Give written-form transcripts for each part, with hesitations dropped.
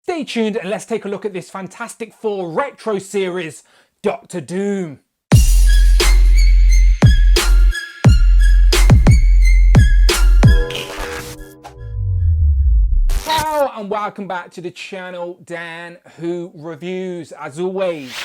Stay tuned and let's take a look at this Fantastic Four retro series, Doctor Doom. Hello and welcome back to the channel, Dan Who Reviews. As always,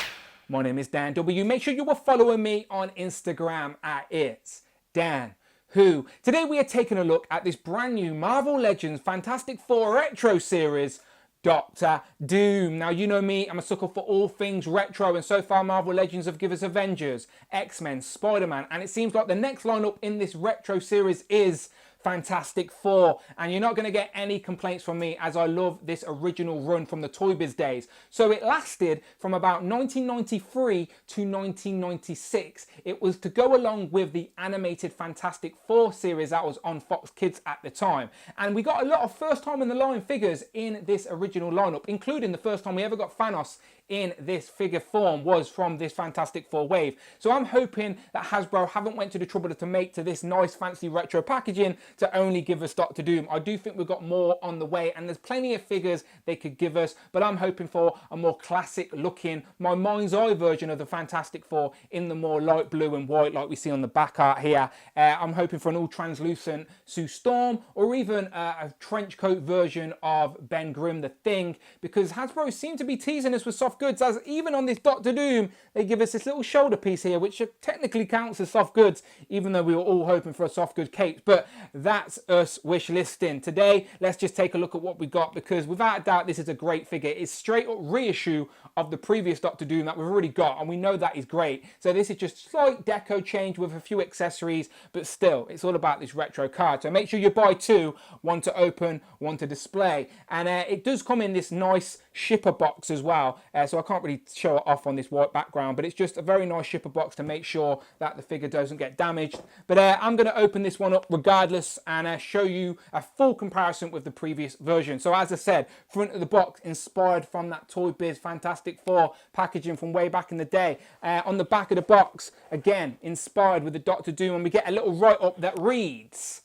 my name is Dan W. Make sure you are following me on Instagram at It's Dan Who. Today we are taking a look at this brand new Marvel Legends Fantastic Four retro series, Doctor Doom. Now, you know me, I'm a sucker for all things retro, and so far Marvel Legends have given us Avengers, X-Men, Spider-Man, and it seems like the next lineup in this retro series is Fantastic Four, and you're not going to get any complaints from me as I love this original run from the Toy Biz days. So it lasted from about 1993 to 1996. It was to go along with the animated Fantastic Four series that was on Fox Kids at the time, and we got a lot of first time in the line figures in this original lineup, including the first time we ever got Thanos in this figure form was from this Fantastic Four wave. So I'm hoping that Hasbro haven't went to the trouble to make to this nice fancy retro packaging to only give us Doctor Doom. I do think we've got more on the way, and there's plenty of figures they could give us, but I'm hoping for a more classic looking, my mind's eye version of the Fantastic Four in the more light blue and white like we see on the back art here. I'm hoping for an all translucent Sue Storm, or even a trench coat version of Ben Grimm the Thing, because Hasbro seem to be teasing us with soft goods, as even on this Doctor Doom they give us this little shoulder piece here which technically counts as soft goods, even though we were all hoping for a soft good cape. But that's us wish listing. Today let's just take a look at what we got, because without a doubt this is a great figure. It's straight up reissue of the previous Doctor Doom that we've already got, and we know that is great. So this is just slight deco change with a few accessories, but still it's all about this retro card. So make sure you buy two, one to open, one to display, and it does come in this nice shipper box as well, so I can't really show it off on this white background, but it's just a very nice shipper box to make sure that the figure doesn't get damaged. But I'm going to open this one up regardless and show you a full comparison with the previous version. So as I said, front of the box inspired from that Toy Biz Fantastic Four packaging from way back in the day. On the back of the box, again inspired with the Doctor Doom, and we get a little write-up that reads: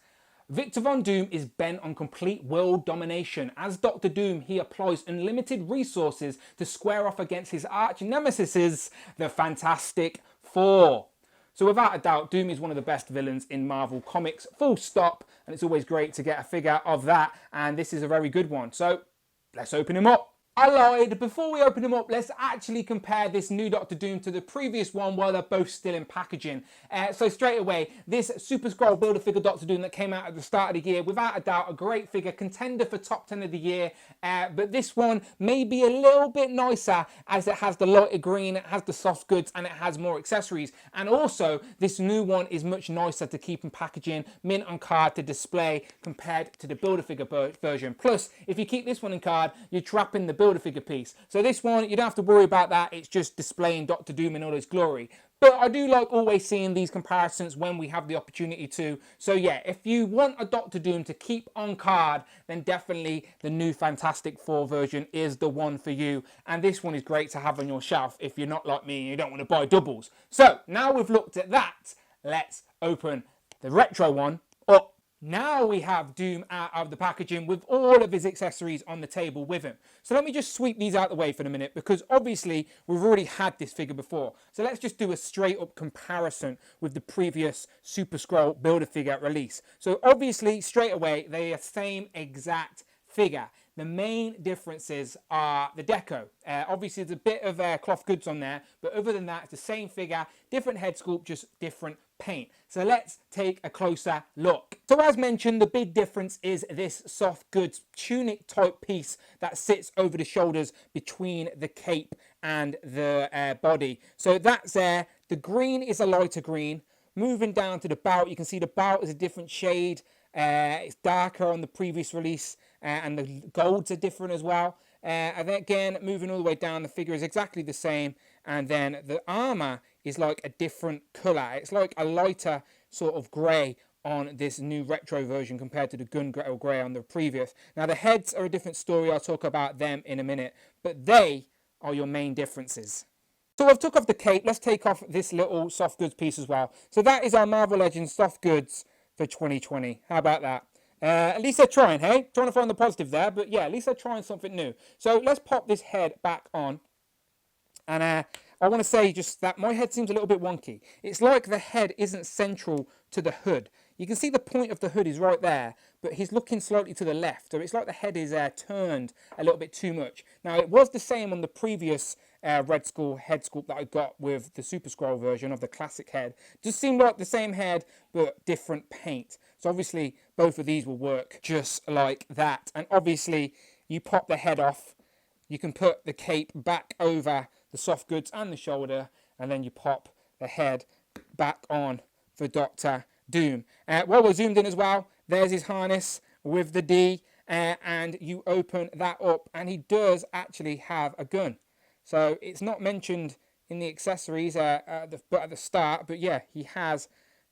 Victor Von Doom is bent on complete world domination. As Doctor Doom, he applies unlimited resources to square off against his arch nemesis, the Fantastic Four. So without a doubt, Doom is one of the best villains in Marvel Comics, full stop, and it's always great to get a figure of that, and this is a very good one. So let's open him up. I lied. Before we open them up, let's actually compare this new Doctor Doom to the previous one while they're both still in packaging. So straight away, this Super Skrull Build-A-Figure Doctor Doom that came out at the start of the year, without a doubt, a great figure, contender for top 10 of the year. But this one may be a little bit nicer as it has the lighter green, it has the soft goods, and it has more accessories. And also, this new one is much nicer to keep in packaging, mint on card to display compared to the Build-A-Figure version. Plus, if you keep this one in card, you're trapping the Build-A-Figure piece. So this one, you don't have to worry about that. It's just displaying Doctor Doom in all his glory. But I do like always seeing these comparisons when we have the opportunity to. So yeah, if you want a Doctor Doom to keep on card, then definitely the new Fantastic Four version is the one for you. And this one is great to have on your shelf if you're not like me and you don't want to buy doubles. So now we've looked at that, let's open the retro one up. Now we have Doom out of the packaging with all of his accessories on the table with him. So let me just sweep these out of the way for a minute, because obviously we've already had this figure before. So let's just do a straight up comparison with the previous Super Skrull Build-A-Figure release. So obviously straight away they are the same exact figure. The main differences are the deco. Obviously there's a bit of cloth goods on there, but other than that it's the same figure, different head sculpt, just different paint. So let's take a closer look. So as mentioned, the big difference is this soft goods tunic type piece that sits over the shoulders between the cape and the body. So that's there. The green is a lighter green. Moving down to the belt, you can see the belt is a different shade. It's darker on the previous release, and the golds are different as well. And then again, moving all the way down, the figure is exactly the same, and then the armor is like a different color. It's like a lighter sort of gray on this new retro version compared to the gunmetal gray on the previous. Now the heads are a different story, I'll talk about them in a minute, but they are your main differences. So I've took off the cape, let's take off this little soft goods piece as well. So that is our Marvel Legends soft goods for 2020. How about that? At least they're trying, hey? Trying to find the positive there, but yeah, at least they're trying something new. So let's pop this head back on. And I want to say just that my head seems a little bit wonky. It's like the head isn't central to the hood. You can see the point of the hood is right there, but he's looking slightly to the left. So it's like the head is turned a little bit too much. Now, it was the same on the previous Red Skull head sculpt that I got with the Super Scroll version of the classic head. Just seemed like the same head, but different paint. So obviously, both of these will work just like that. And obviously, you pop the head off. You can put the cape back over the soft goods and the shoulder, and then you pop the head back on for Dr. Doom. While we're zoomed in as well, there's his harness with the D, and you open that up, and he does actually have a gun. So it's not mentioned in the accessories at the start, but yeah, he has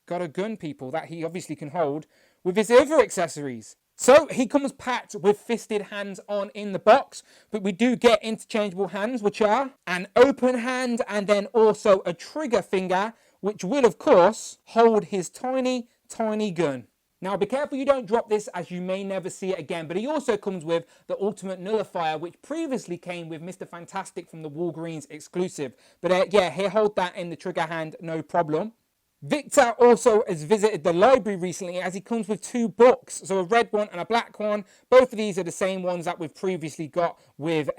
got a gun, people, that he obviously can hold with his other accessories. So he comes packed with fisted hands on in the box, but we do get interchangeable hands, which are an open hand and then also a trigger finger, which will, of course, hold his tiny, tiny gun. Now, be careful you don't drop this, as you may never see it again, but he also comes with the Ultimate Nullifier, which previously came with Mr. Fantastic from the Walgreens exclusive. But yeah, he'll hold that in the trigger hand, no problem. Victor also has visited the library recently, as he comes with two books, so a red one and a black one. Both of these are the same ones that we've previously got with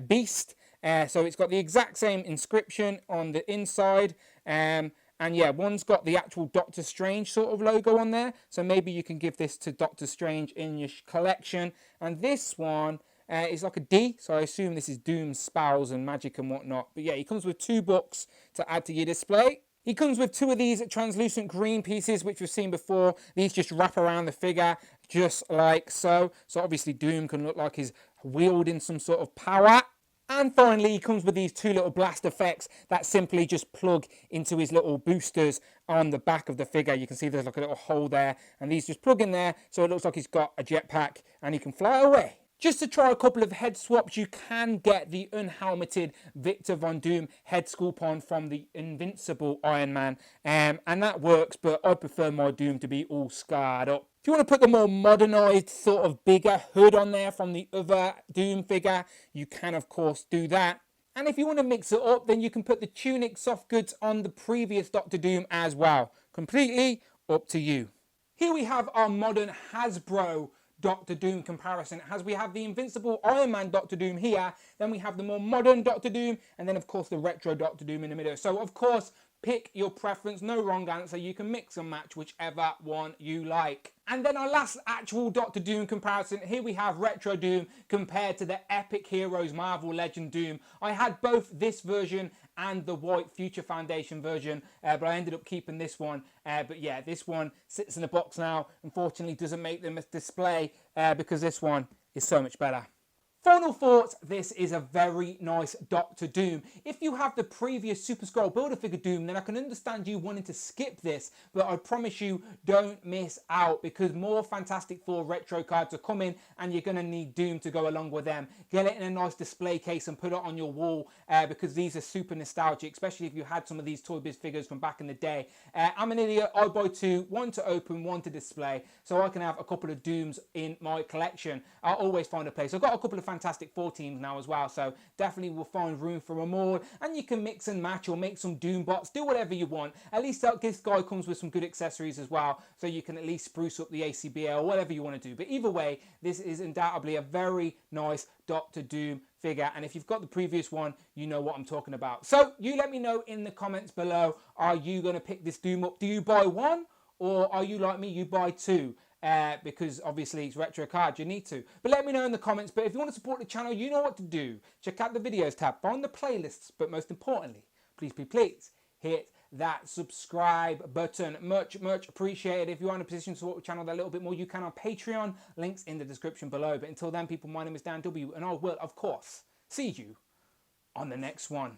Beast. So it's got the exact same inscription on the inside. And yeah, one's got the actual Doctor Strange sort of logo on there. So maybe you can give this to Doctor Strange in your collection. And this one is like a D, so I assume this is Doom's spells and magic and whatnot. But yeah, he comes with two books to add to your display. He comes with two of these translucent green pieces, which we've seen before. These just wrap around the figure, just like so. So obviously Doom can look like he's wielding some sort of power. And finally, he comes with these two little blast effects that simply just plug into his little boosters on the back of the figure. You can see there's like a little hole there, and these just plug in there, so it looks like he's got a jetpack and he can fly away. Just to try a couple of head swaps, you can get the unhelmeted Victor Von Doom head sculpt on from the Invincible Iron Man, and that works, but I prefer my Doom to be all scarred up. If you want to put the more modernised sort of bigger hood on there from the other Doom figure, you can of course do that. And if you want to mix it up, then you can put the tunic soft goods on the previous Doctor Doom as well. Completely up to you. Here we have our modern Hasbro Doctor Doom comparison, as we have the Invincible Iron Man Doctor Doom here, then we have the more modern Doctor Doom, and then of course the retro Doctor Doom in the middle. So of course, pick your preference, no wrong answer, you can mix and match whichever one you like. And then our last actual Doctor Doom comparison, here we have Retro Doom compared to the Epic Heroes Marvel Legend Doom. I had both this version and the white Future Foundation version, but I ended up keeping this one. But yeah, this one sits in the box now. Unfortunately, doesn't make them display because this one is so much better. Final thoughts, this is a very nice Doctor Doom. If you have the previous Super Scroll Build-A-Figure Doom, then I can understand you wanting to skip this, but I promise you, don't miss out, because more Fantastic Four retro cards are coming, and you're going to need Doom to go along with them. Get it in a nice display case and put it on your wall, because these are super nostalgic, especially if you had some of these Toy Biz figures from back in the day. I'm an idiot, I buy two, one to open, one to display, so I can have a couple of Dooms in my collection. I'll always find a place. I've got a couple of Fantastic Four teams now as well, so definitely will find room for them all, and you can mix and match or make some Doom bots, do whatever you want. At least this guy comes with some good accessories as well, so you can at least spruce up the ACBA or whatever you want to do. But either way, this is undoubtedly a very nice Doctor Doom figure, and if you've got the previous one, you know what I'm talking about. So you let me know in the comments below, are you going to pick this Doom up? Do you buy one, or are you like me, you buy two? Because obviously it's retro cards, you need to. But let me know in the comments. But if you want to support the channel, you know what to do. Check out the videos tab, find the playlists, but most importantly, please hit that subscribe button. Much appreciated. If you are in a position to support the channel a little bit more, you can on Patreon. Links in the description below. But until then, people, my name is Dan W, and I will, of course, see you on the next one.